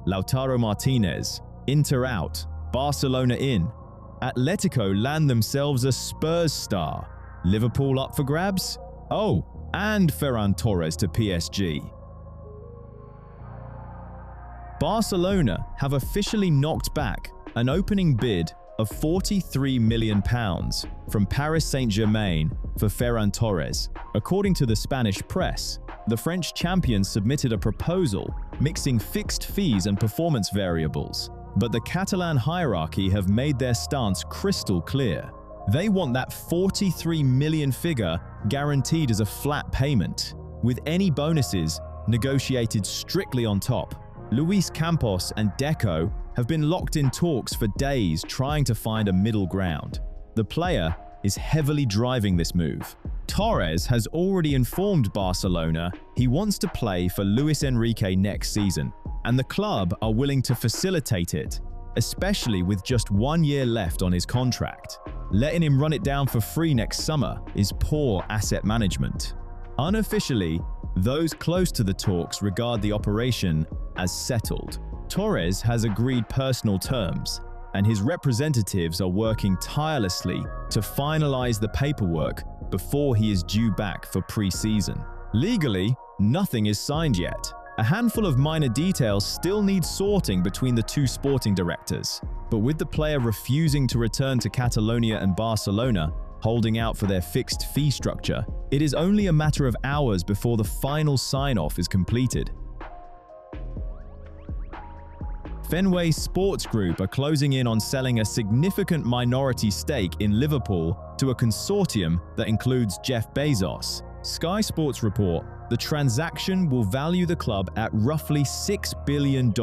Lautaro Martínez. Inter out, Barcelona in. Atlético land themselves a Spurs star. Liverpool up for grabs? Oh, and Ferran Torres to PSG. Barcelona have officially knocked back an opening bid of £43 million from Paris Saint-Germain for Ferran Torres. According to the Spanish press, the French champions submitted a proposal mixing fixed fees and performance variables, but the Catalan hierarchy have made their stance crystal clear. They want that 43 million figure guaranteed as a flat payment, with any bonuses negotiated strictly on top. Luis Campos and Deco have been locked in talks for days trying to find a middle ground. The player is heavily driving this move. Torres has already informed Barcelona he wants to play for Luis Enrique next season, and the club are willing to facilitate it, especially with just 1 year left on his contract. Letting him run it down for free next summer is poor asset management. Unofficially, those close to the talks regard the operation as settled. Torres has agreed personal terms, and his representatives are working tirelessly to finalize the paperwork before he is due back for pre-season. Legally, nothing is signed yet. A handful of minor details still need sorting between the two sporting directors, but with the player refusing to return to Catalonia and Barcelona holding out for their fixed fee structure, it is only a matter of hours before the final sign-off is completed. Fenway Sports Group are closing in on selling a significant minority stake in Liverpool to a consortium that includes Jeff Bezos. Sky Sports report the transaction will value the club at roughly $6 billion,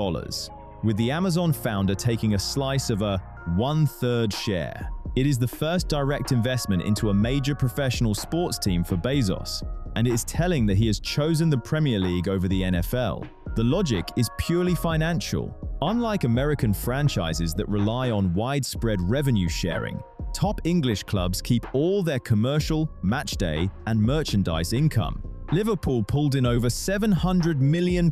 with the Amazon founder taking a slice of a 1/3 share. It is the first direct investment into a major professional sports team for Bezos, and it is telling that he has chosen the Premier League over the NFL. The logic is purely financial. Unlike American franchises that rely on widespread revenue sharing, top English clubs keep all their commercial, matchday, and merchandise income. Liverpool pulled in over £700 million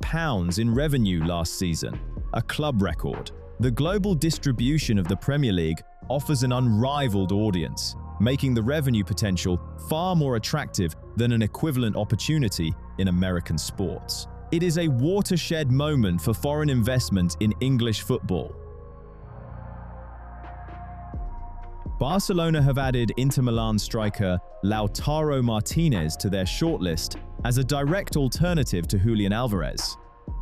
in revenue last season, a club record. The global distribution of the Premier League offers an unrivaled audience, making the revenue potential far more attractive than an equivalent opportunity in American sports. It is a watershed moment for foreign investment in English football. Barcelona have added Inter Milan striker Lautaro Martínez to their shortlist as a direct alternative to Julian Alvarez.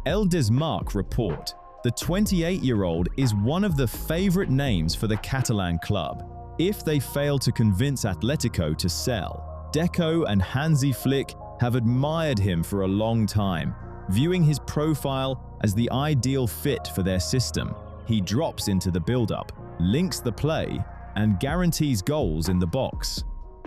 El Desmarque report the 28-year-old is one of the favorite names for the Catalan club if they fail to convince Atlético to sell. Deco and Hansi Flick have admired him for a long time, viewing his profile as the ideal fit for their system. He drops into the build-up, links the play, and guarantees goals in the box.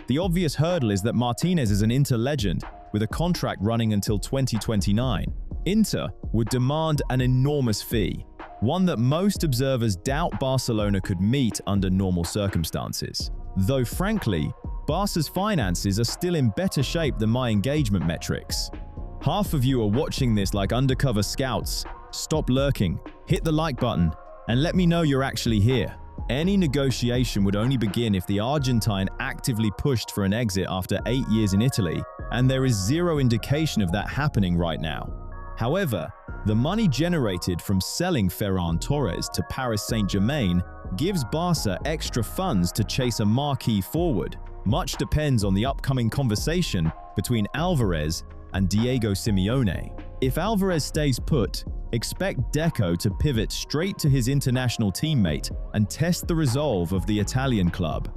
The obvious hurdle is that Martinez is an Inter legend with a contract running until 2029. Inter would demand an enormous fee, one that most observers doubt Barcelona could meet under normal circumstances. Though frankly, Barca's finances are still in better shape than my engagement metrics. Half of you are watching this like undercover scouts. Stop lurking, hit the like button, and let me know you're actually here. Any negotiation would only begin if the Argentine actively pushed for an exit after 8 years in Italy, and there is zero indication of that happening right now. However, the money generated from selling Ferran Torres to Paris Saint-Germain gives Barca extra funds to chase a marquee forward. Much depends on the upcoming conversation between Alvarez and Diego Simeone. If Alvarez stays put, expect Deco to pivot straight to his international teammate and test the resolve of the Italian club.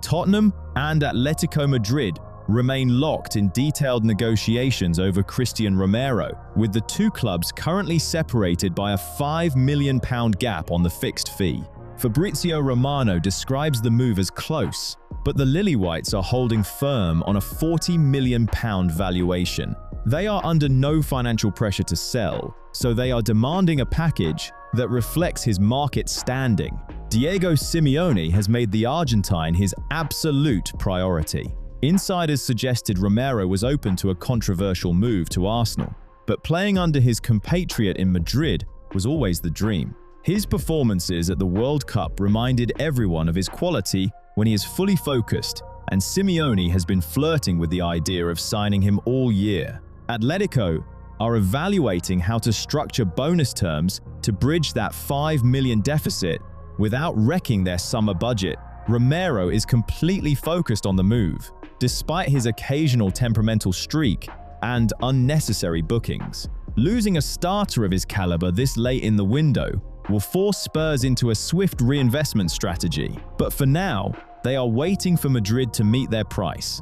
Tottenham and Atlético Madrid remain locked in detailed negotiations over Christian Romero, with the two clubs currently separated by a £5 million gap on the fixed fee. Fabrizio Romano describes the move as close, but the Lily-Whites are holding firm on a £40 million valuation. They are under no financial pressure to sell, so they are demanding a package that reflects his market standing. Diego Simeone has made the Argentine his absolute priority. Insiders suggested Romero was open to a controversial move to Arsenal, but playing under his compatriot in Madrid was always the dream. His performances at the World Cup reminded everyone of his quality when he is fully focused, and Simeone has been flirting with the idea of signing him all year. Atlético are evaluating how to structure bonus terms to bridge that 5 million deficit without wrecking their summer budget. Romero is completely focused on the move, despite his occasional temperamental streak and unnecessary bookings. Losing a starter of his caliber this late in the window will force Spurs into a swift reinvestment strategy, but for now, they are waiting for Madrid to meet their price.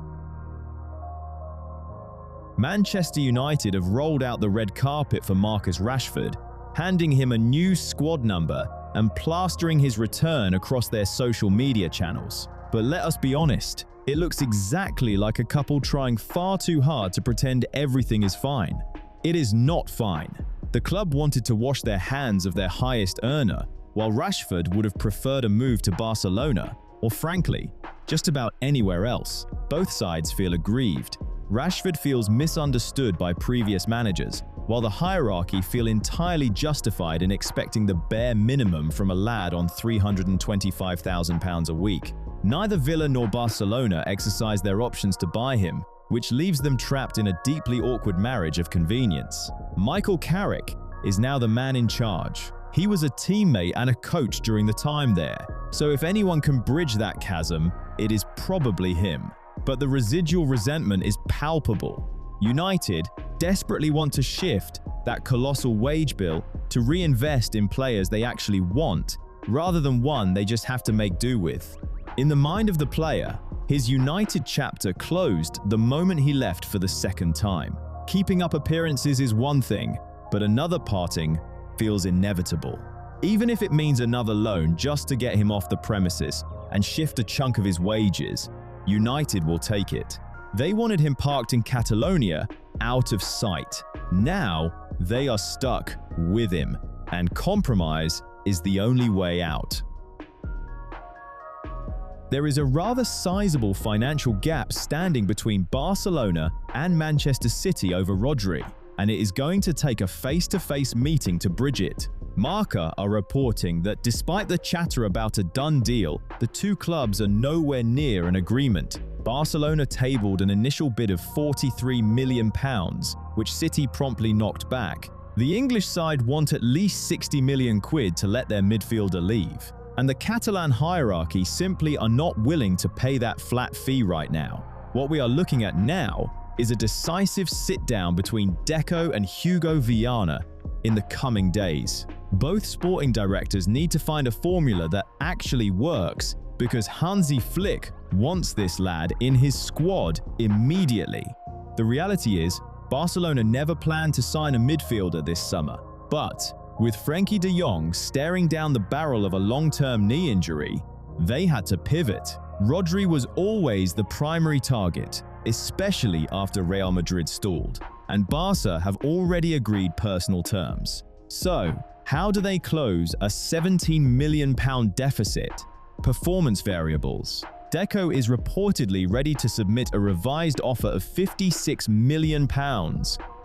Manchester United have rolled out the red carpet for Marcus Rashford, handing him a new squad number and plastering his return across their social media channels. But let us be honest, it looks exactly like a couple trying far too hard to pretend everything is fine. It is not fine. The club wanted to wash their hands of their highest earner, while Rashford would have preferred a move to Barcelona, or frankly, just about anywhere else. Both sides feel aggrieved. Rashford feels misunderstood by previous managers, while the hierarchy feel entirely justified in expecting the bare minimum from a lad on £325,000 a week. Neither Villa nor Barcelona exercise their options to buy him, which leaves them trapped in a deeply awkward marriage of convenience. Michael Carrick is now the man in charge. He was a teammate and a coach during the time there, so if anyone can bridge that chasm, it is probably him. But the residual resentment is palpable. United desperately want to shift that colossal wage bill to reinvest in players they actually want, rather than one they just have to make do with. In the mind of the player, his United chapter closed the moment he left for the second time. Keeping up appearances is one thing, but another parting feels inevitable. Even if it means another loan just to get him off the premises and shift a chunk of his wages, United will take it. They wanted him parked in Catalonia, out of sight. Now, they are stuck with him, and compromise is the only way out. There is a rather sizable financial gap standing between Barcelona and Manchester City over Rodri, and it is going to take a face-to-face meeting to bridge it. Marca are reporting that despite the chatter about a done deal, the two clubs are nowhere near an agreement. Barcelona tabled an initial bid of £43 million, which City promptly knocked back. The English side want at least £60 million to let their midfielder leave, and the Catalan hierarchy simply are not willing to pay that flat fee right now. What we are looking at now is a decisive sit-down between Deco and Hugo Viana in the coming days. Both sporting directors need to find a formula that actually works, because Hansi Flick wants this lad in his squad immediately. The reality is, Barcelona never planned to sign a midfielder this summer, but with Frenkie de Jong staring down the barrel of a long-term knee injury, they had to pivot. Rodri was always the primary target, especially after Real Madrid stalled, and Barca have already agreed personal terms. So, how do they close a £17 million deficit? Performance variables. Deco is reportedly ready to submit a revised offer of £56 million,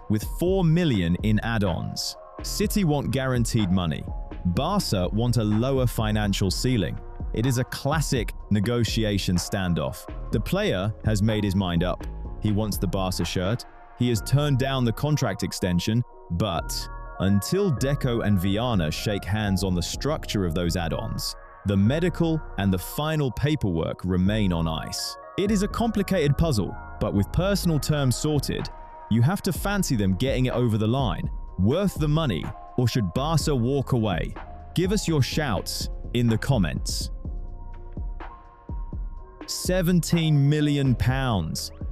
with £4 million in add-ons. City want guaranteed money. Barca want a lower financial ceiling. It is a classic negotiation standoff. The player has made his mind up. He wants the Barca shirt. He has turned down the contract extension, but until Deco and Viana shake hands on the structure of those add-ons, the medical and the final paperwork remain on ice. It is a complicated puzzle, but with personal terms sorted, you have to fancy them getting it over the line. Worth the money, or should Barca walk away? Give us your shouts in the comments. £17 million.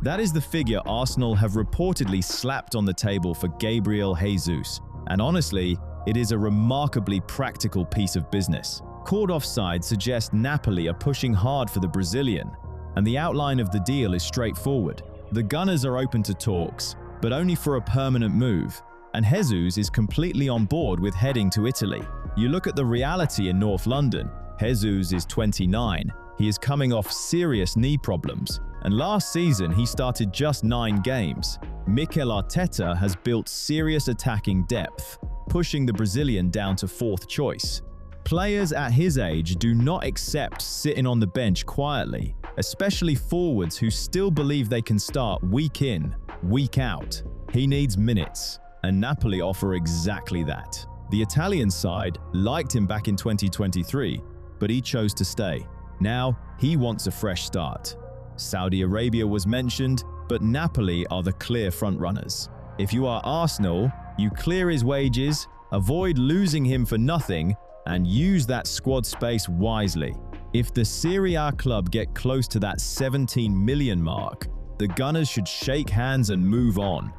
That is the figure Arsenal have reportedly slapped on the table for Gabriel Jesus. And honestly, it is a remarkably practical piece of business. Caught offside suggests Napoli are pushing hard for the Brazilian, and the outline of the deal is straightforward. The Gunners are open to talks, but only for a permanent move, and Jesus is completely on board with heading to Italy. You look at the reality in North London. Jesus is 29. He is coming off serious knee problems, and last season he started just 9 games. Mikel Arteta has built serious attacking depth, pushing the Brazilian down to fourth choice. Players at his age do not accept sitting on the bench quietly, especially forwards who still believe they can start week in, week out. He needs minutes, and Napoli offer exactly that. The Italian side liked him back in 2023, but he chose to stay. Now, he wants a fresh start. Saudi Arabia was mentioned, but Napoli are the clear frontrunners. If you are Arsenal, you clear his wages, avoid losing him for nothing, and use that squad space wisely. If the Serie A club get close to that 17 million mark, the Gunners should shake hands and move on.